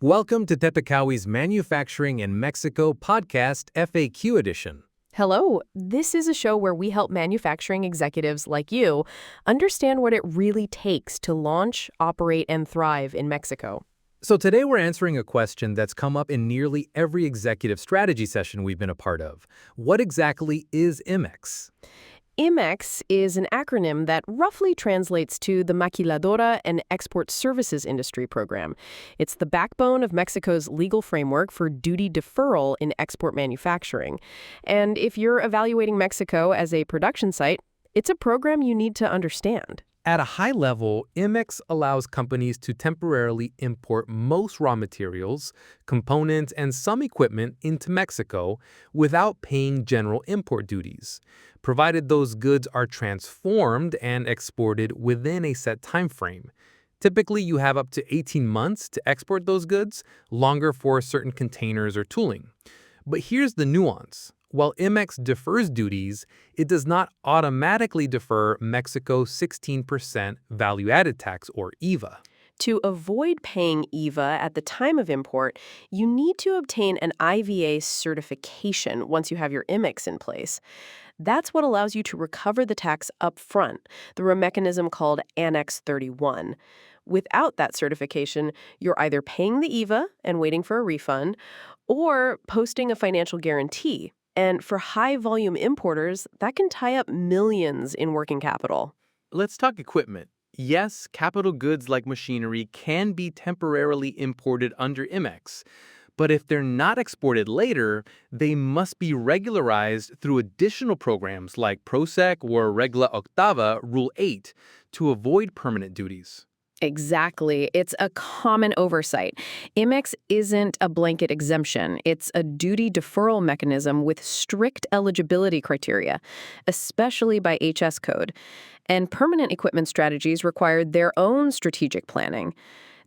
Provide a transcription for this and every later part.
Welcome to Tetakawi's Manufacturing in Mexico podcast FAQ edition. Hello, this is a show where we help manufacturing executives like you understand what it really takes to launch, operate, and thrive in Mexico. So today we're answering a question that's come up in nearly every executive strategy session we've been a part of. What exactly is IMMEX? IMMEX is an acronym that roughly translates to the Maquiladora and Export Services Industry Program. It's the backbone of Mexico's legal framework for duty deferral in export manufacturing. And if you're evaluating Mexico as a production site, it's a program you need to understand. At a high level, IMMEX allows companies to temporarily import most raw materials, components, and some equipment into Mexico without paying general import duties, provided those goods are transformed and exported within a set time frame. Typically, you have up to 18 months to export those goods, longer for certain containers or tooling. But here's the nuance. While IMMEX defers duties, it does not automatically defer Mexico's 16% value-added tax, or IVA. To avoid paying IVA at the time of import, you need to obtain an IVA certification once you have your IMMEX in place. That's what allows you to recover the tax up front through a mechanism called Annex 31. Without that certification, you're either paying the IVA and waiting for a refund, or posting a financial guarantee. And for high-volume importers, that can tie up millions in working capital. Let's talk equipment. Yes, capital goods like machinery can be temporarily imported under IMMEX, but if they're not exported later, they must be regularized through additional programs like PROSEC or Regla Octava Rule 8 to avoid permanent duties. Exactly. It's a common oversight. IMMEX isn't a blanket exemption. It's a duty deferral mechanism with strict eligibility criteria, especially by HS code. And permanent equipment strategies require their own strategic planning.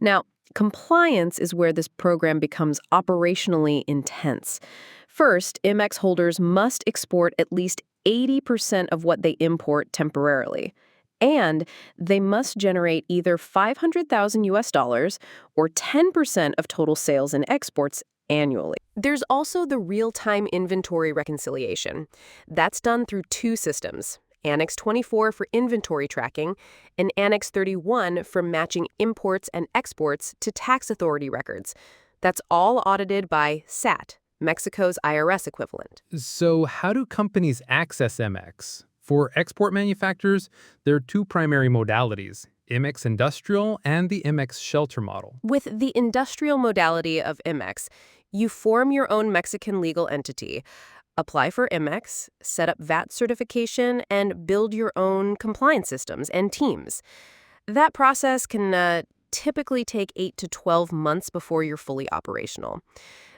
Now, compliance is where this program becomes operationally intense. First, IMMEX holders must export at least 80% of what they import temporarily. And they must generate either $500,000 or 10% of total sales and exports annually. There's also the real-time inventory reconciliation. That's done through two systems, Annex 24 for inventory tracking and Annex 31 for matching imports and exports to tax authority records. That's all audited by SAT, Mexico's IRS equivalent. So how do companies access IMMEX? For export manufacturers, there are two primary modalities, IMMEX Industrial and the IMMEX Shelter model. With the industrial modality of IMMEX, you form your own Mexican legal entity, apply for IMMEX, set up VAT certification, and build your own compliance systems and teams. That process can typically take 8 to 12 months before you're fully operational.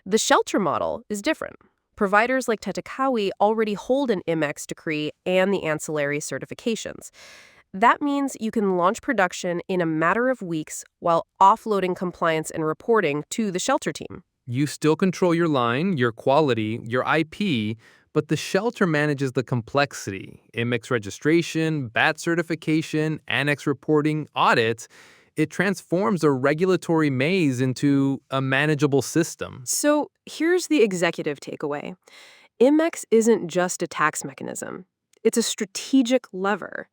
The Shelter model is different. Providers like Tetakawi already hold an IMMEX decree and the ancillary certifications. That means you can launch production in a matter of weeks while offloading compliance and reporting to the Shelter team. You still control your line, your quality, your IP, but the Shelter manages the complexity, IMMEX registration, VAT certification, Annex reporting, audits. It transforms a regulatory maze into a manageable system. So here's the executive takeaway. IMMEX isn't just a tax mechanism. It's a strategic lever.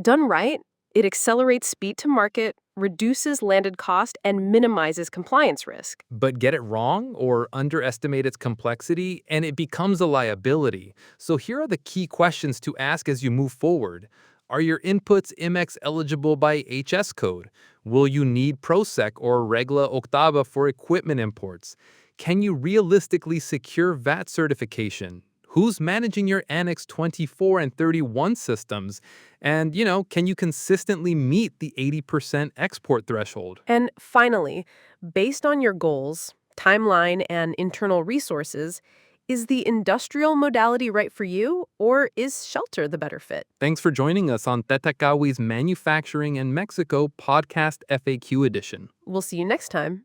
Done right, it accelerates speed to market, reduces landed cost, and minimizes compliance risk. But get it wrong or underestimate its complexity, and it becomes a liability. So here are the key questions to ask as you move forward. Are your inputs IMMEX eligible by HS code? Will you need PROSEC or Regla Octava for equipment imports? Can you realistically secure VAT certification? Who's managing your Annex 24 and 31 systems? And, can you consistently meet the 80% export threshold? And finally, based on your goals, timeline, and internal resources, is the industrial modality right for you, or is Shelter the better fit? Thanks for joining us on Tetakawi's Manufacturing in Mexico podcast FAQ edition. We'll see you next time.